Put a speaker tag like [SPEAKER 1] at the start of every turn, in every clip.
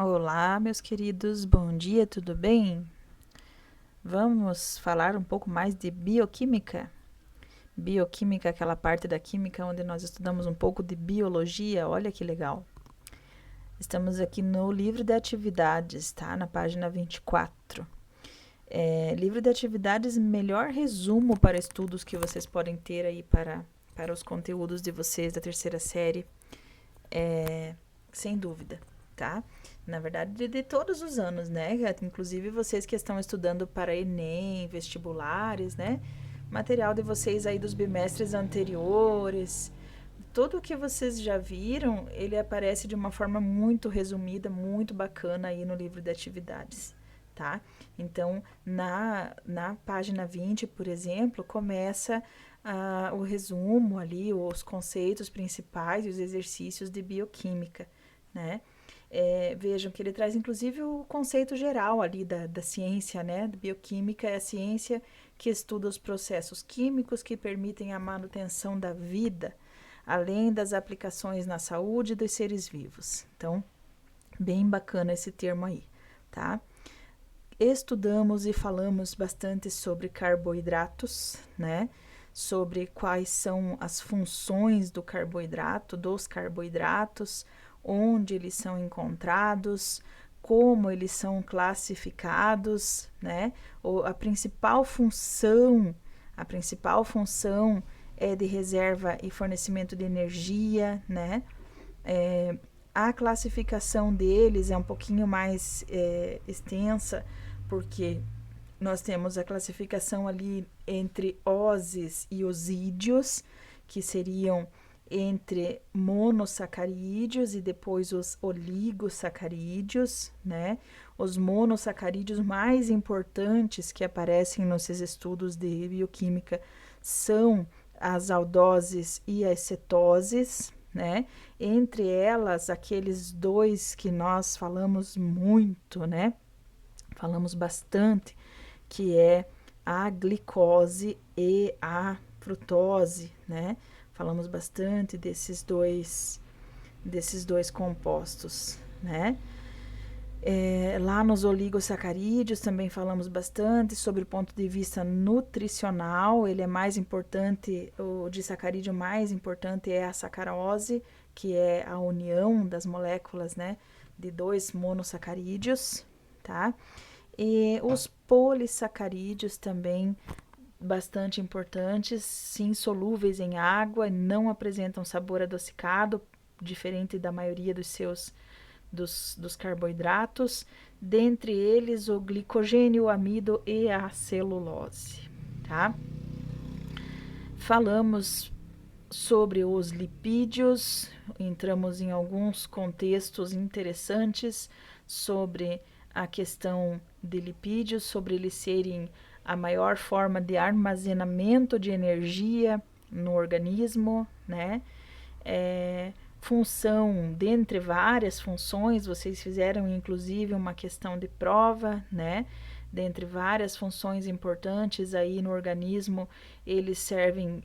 [SPEAKER 1] Olá, meus queridos, bom dia, tudo bem? Vamos falar um pouco mais de bioquímica. Bioquímica, aquela parte da química onde nós estudamos um pouco de biologia, olha que legal. Estamos aqui no livro de atividades, tá? Na página 24. Livro de atividades, melhor resumo para estudos que vocês podem ter aí para os conteúdos de vocês da terceira série, sem dúvida, tá? Na verdade, de todos os anos, né? Inclusive vocês que estão estudando para Enem, vestibulares, né? Material de vocês aí dos bimestres anteriores. Tudo o que vocês já viram, ele aparece de uma forma muito resumida, muito bacana aí no livro de atividades, tá? Então, na página 20, por exemplo, começa o resumo ali, os conceitos principais e os exercícios de bioquímica, né? Vejam que ele traz inclusive o conceito geral ali da ciência, né? Da bioquímica é a ciência que estuda os processos químicos que permitem a manutenção da vida, além das aplicações na saúde dos seres vivos. Então, bem bacana esse termo aí, tá? Estudamos e falamos bastante sobre carboidratos, né? Sobre quais são as funções do carboidrato, dos carboidratos, onde eles são encontrados, como eles são classificados, né? A principal função é de reserva e fornecimento de energia, né? A classificação deles é um pouquinho mais extensa, porque nós temos a classificação ali entre óses e osídeos, que seriam entre monossacarídeos e depois os oligosacarídeos, né? Os monossacarídeos mais importantes que aparecem nesses estudos de bioquímica são as aldoses e as cetoses, né? Entre elas, aqueles dois que nós falamos muito, né? Falamos bastante, que é a glicose e a frutose, né? Falamos bastante desses dois compostos, né? Lá nos oligosacarídeos também falamos bastante sobre o ponto de vista nutricional. Ele é mais importante, o disacarídeo mais importante é a sacarose, que é a união das moléculas, né, de dois monossacarídeos, tá? E os polissacarídeos também bastante importantes, sim, solúveis em água, não apresentam sabor adocicado, diferente da maioria dos carboidratos, dentre eles o glicogênio, o amido e a celulose, tá? Falamos sobre os lipídios, entramos em alguns contextos interessantes sobre a questão de lipídios, sobre eles serem a maior forma de armazenamento de energia no organismo, né? Função, dentre várias funções, vocês fizeram inclusive uma questão de prova, né? Dentre várias funções importantes aí no organismo, eles servem,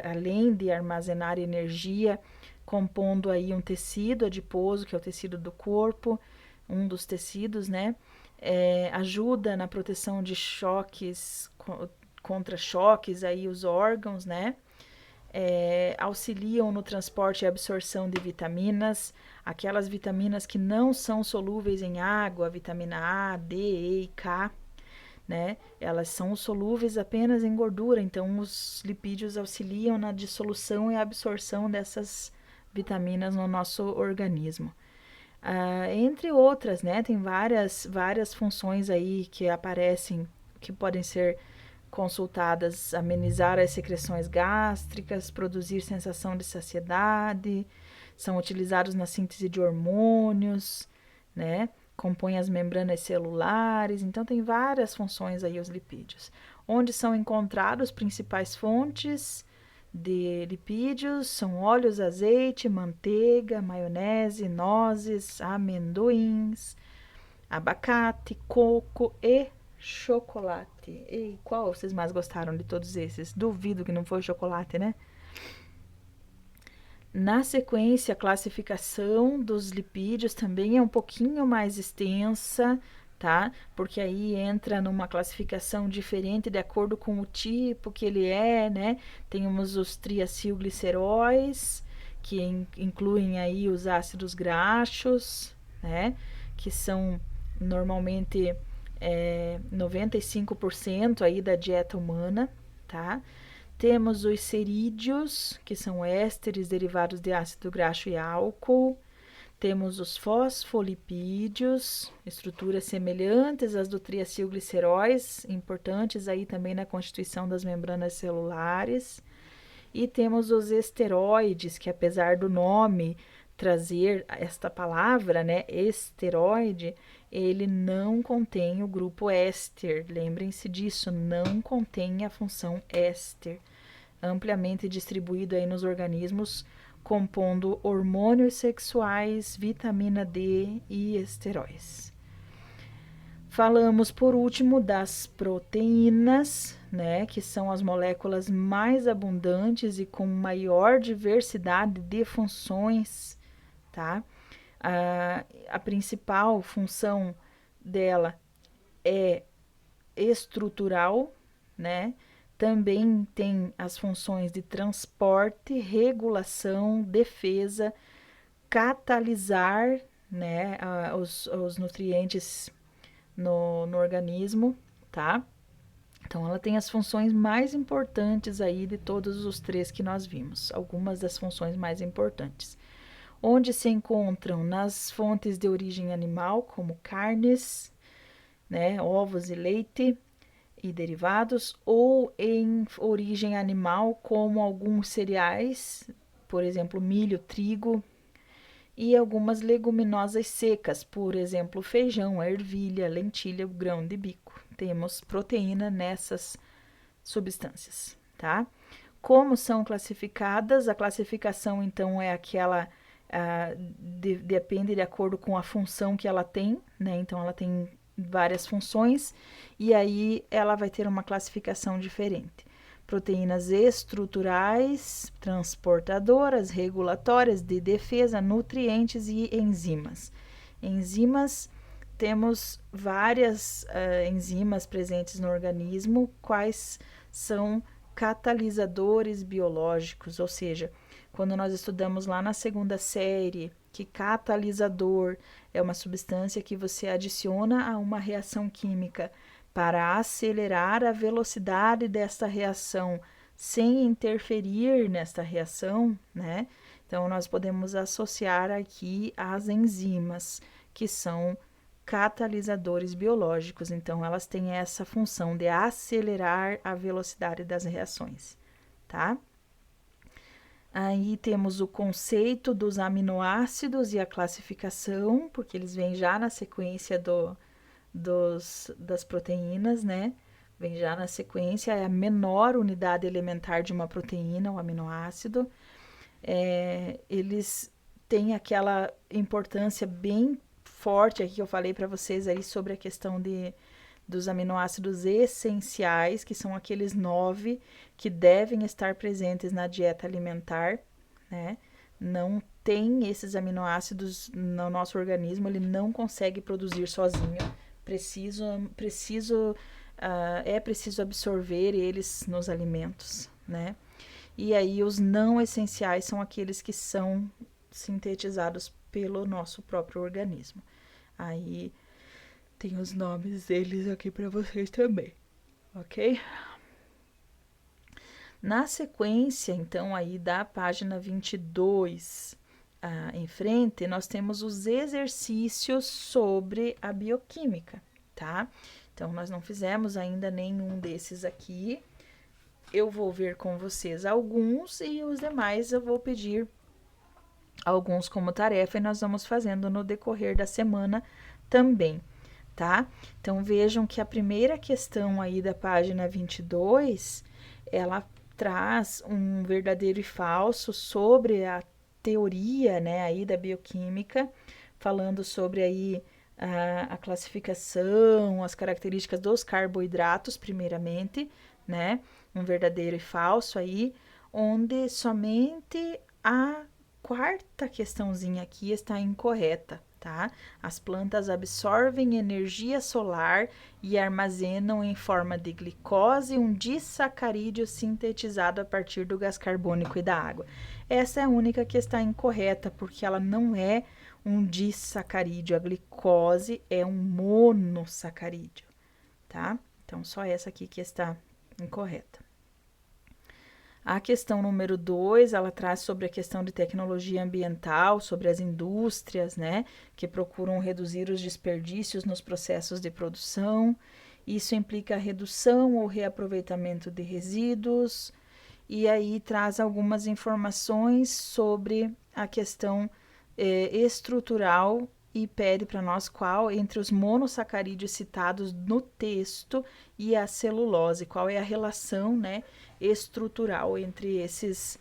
[SPEAKER 1] além de armazenar energia, compondo aí um tecido adiposo, que é o tecido do corpo, um dos tecidos, né? Ajuda na proteção de choques, contra choques aí os órgãos, né? Auxiliam no transporte e absorção de vitaminas, aquelas vitaminas que não são solúveis em água, vitamina A, D, E e K, né? Elas são solúveis apenas em gordura, então os lipídios auxiliam na dissolução e absorção dessas vitaminas no nosso organismo. Entre outras, né? Tem várias funções aí que aparecem, que podem ser consultadas: amenizar as secreções gástricas, produzir sensação de saciedade, são utilizados na síntese de hormônios, né? Compõem as membranas celulares, então tem várias funções aí os lipídios. Onde são encontrados principais fontes de lipídios são óleos, azeite, manteiga, maionese, nozes, amendoins, abacate, coco e chocolate. E qual vocês mais gostaram de todos esses? Duvido que não foi chocolate, né? Na sequência, a classificação dos lipídios também é um pouquinho mais extensa, tá? Porque aí entra numa classificação diferente de acordo com o tipo que ele é, né? Temos os triacilgliceróis, que incluem aí os ácidos graxos, né? Que são normalmente 95% aí da dieta humana, tá? Temos os cerídeos, que são ésteres derivados de ácido graxo e álcool. Temos os fosfolipídios, estruturas semelhantes às do triacilgliceróis, importantes aí também na constituição das membranas celulares. E temos os esteroides, que apesar do nome trazer esta palavra, né, esteroide, ele não contém o grupo éster. Lembrem-se disso, não contém a função éster, amplamente distribuído aí nos organismos, compondo hormônios sexuais, vitamina D e esteróis. Falamos por último das proteínas, né, que são as moléculas mais abundantes e com maior diversidade de funções, tá? A principal função dela é estrutural, né? Também tem as funções de transporte, regulação, defesa, catalisar, né, os nutrientes no organismo, tá? Então, ela tem as funções mais importantes aí de todos os três que nós vimos, algumas das funções mais importantes. Onde se encontram nas fontes de origem animal, como carnes, né, ovos e leite e derivados, ou em origem animal, como alguns cereais, por exemplo, milho, trigo, e algumas leguminosas secas, por exemplo, feijão, ervilha, lentilha, grão de bico. Temos proteína nessas substâncias, tá? Como são classificadas? A classificação, então, é aquela depende de acordo com a função que ela tem, né? Então, ela tem várias funções e aí ela vai ter uma classificação diferente. Proteínas estruturais, transportadoras, regulatórias, de defesa, nutrientes e enzimas. Enzimas, temos várias enzimas presentes no organismo, quais são catalisadores biológicos, ou seja, quando nós estudamos lá na segunda série que catalisador é uma substância que você adiciona a uma reação química para acelerar a velocidade desta reação sem interferir nesta reação, né? Então, nós podemos associar aqui as enzimas, que são catalisadores biológicos. Então, elas têm essa função de acelerar a velocidade das reações, tá? Aí temos o conceito dos aminoácidos e a classificação, porque eles vêm já na sequência das proteínas, né? Vem já na sequência, é a menor unidade elementar de uma proteína, o aminoácido. Eles têm aquela importância bem forte aqui que eu falei para vocês aí sobre a questão dos aminoácidos essenciais, que são aqueles 9 que devem estar presentes na dieta alimentar, né? Não tem esses aminoácidos no nosso organismo, ele não consegue produzir sozinho. É preciso absorver eles nos alimentos, né? E aí os não essenciais são aqueles que são sintetizados pelo nosso próprio organismo. Aí tem os nomes deles aqui para vocês também, ok? Na sequência, então, aí da página 22 em frente, nós temos os exercícios sobre a bioquímica, tá? Então, nós não fizemos ainda nenhum desses aqui. Eu vou ver com vocês alguns e os demais eu vou pedir alguns como tarefa e nós vamos fazendo no decorrer da semana também, tá? Então, vejam que a primeira questão aí da página 22, ela traz um verdadeiro e falso sobre a teoria, né, aí da bioquímica, falando sobre aí a classificação, as características dos carboidratos, primeiramente, né, um verdadeiro e falso aí, onde somente a quarta questãozinha aqui está incorreta, tá? As plantas absorvem energia solar e armazenam em forma de glicose um disacarídeo sintetizado a partir do gás carbônico e da água. Essa é a única que está incorreta, porque ela não é um disacarídeo. A glicose é um monossacarídeo, tá? Então, só essa aqui que está incorreta. A questão número 2, ela traz sobre a questão de tecnologia ambiental, sobre as indústrias, né, que procuram reduzir os desperdícios nos processos de produção. Isso implica a redução ou reaproveitamento de resíduos. E aí traz algumas informações sobre a questão estrutural e pede para nós qual entre os monossacarídeos citados no texto e a celulose, qual é a relação, né, estrutural entre esses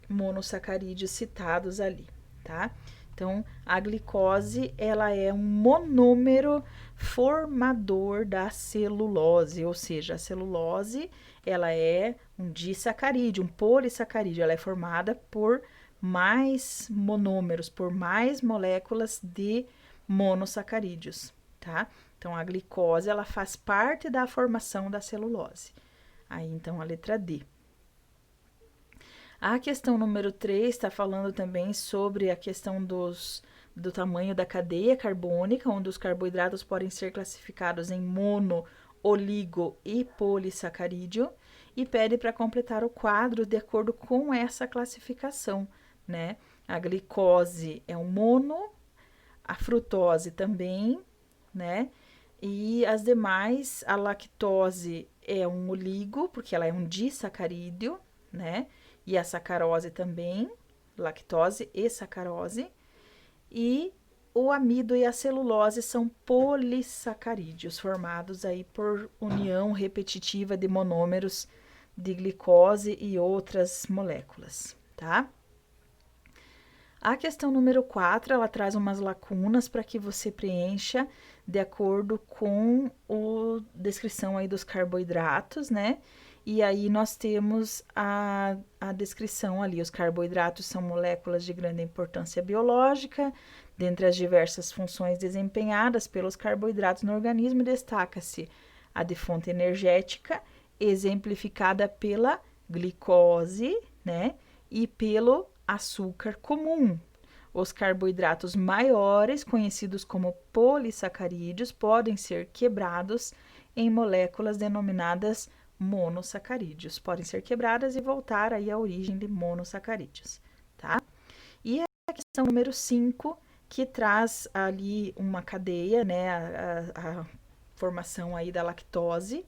[SPEAKER 1] monossacarídeos citados ali, tá? Então, a glicose, ela é um monômero formador da celulose, ou seja, a celulose, ela é um disacarídeo, um polissacarídeo, ela é formada por mais monômeros, por mais moléculas de monossacarídeos, tá? Então, a glicose, ela faz parte da formação da celulose. Aí, então, a letra D. A questão número 3 está falando também sobre a questão do tamanho da cadeia carbônica, onde os carboidratos podem ser classificados em mono, oligo e polissacarídeo, e pede para completar o quadro de acordo com essa classificação, né? A glicose é um mono, a frutose também, né? E as demais, a lactose é um oligo, porque ela é um disacarídeo, né? E a sacarose também, lactose e sacarose. E o amido e a celulose são polissacarídeos, formados aí por união repetitiva de monômeros de glicose e outras moléculas, tá? A questão número 4, ela traz umas lacunas para que você preencha de acordo com a descrição aí dos carboidratos, né? E aí nós temos a descrição ali. Os carboidratos são moléculas de grande importância biológica. Dentre as diversas funções desempenhadas pelos carboidratos no organismo, destaca-se a de fonte energética, exemplificada pela glicose, né? E pelo açúcar comum. Os carboidratos maiores, conhecidos como polissacarídeos, podem ser quebrados em moléculas denominadas monossacarídeos. Podem ser quebradas e voltar aí à origem de monossacarídeos, tá? E a questão número 5, que traz ali uma cadeia, né, a formação aí da lactose,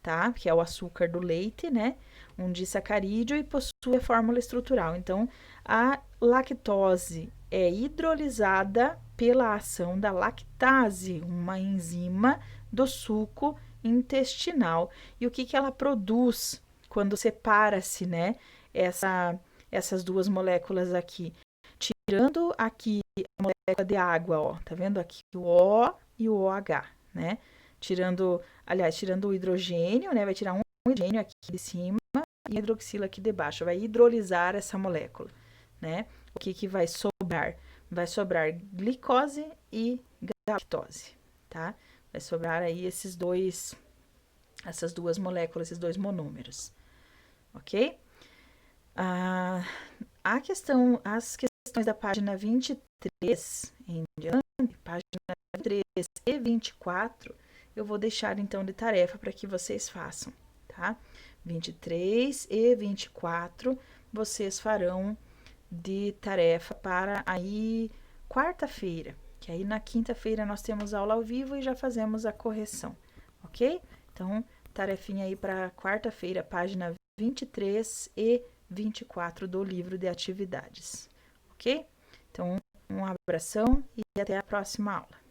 [SPEAKER 1] tá? Que é o açúcar do leite, né? Um disacarídeo e possui a fórmula estrutural. Então, a lactose é hidrolisada pela ação da lactase, uma enzima do suco intestinal. E o que ela produz quando separa-se, né? Essas duas moléculas aqui. Tirando aqui a molécula de água, ó, tá vendo aqui o O e o OH, né? Tirando o hidrogênio, né? Vai tirar um hidrogênio aqui de cima e hidroxila aqui de baixo. Vai hidrolisar essa molécula, né? O que vai sobrar? Vai sobrar glicose e galactose, tá? Vai sobrar aí essas duas moléculas, esses dois monômeros, ok? As questões da página 23 em diante, página 23 e 24, eu vou deixar então de tarefa para que vocês façam, tá? 23 e 24 vocês farão de tarefa para aí quarta-feira, que aí na quinta-feira nós temos aula ao vivo e já fazemos a correção, ok? Então, tarefinha aí para quarta-feira, página 23 e 24 do livro de atividades, ok? Então, um abração e até a próxima aula.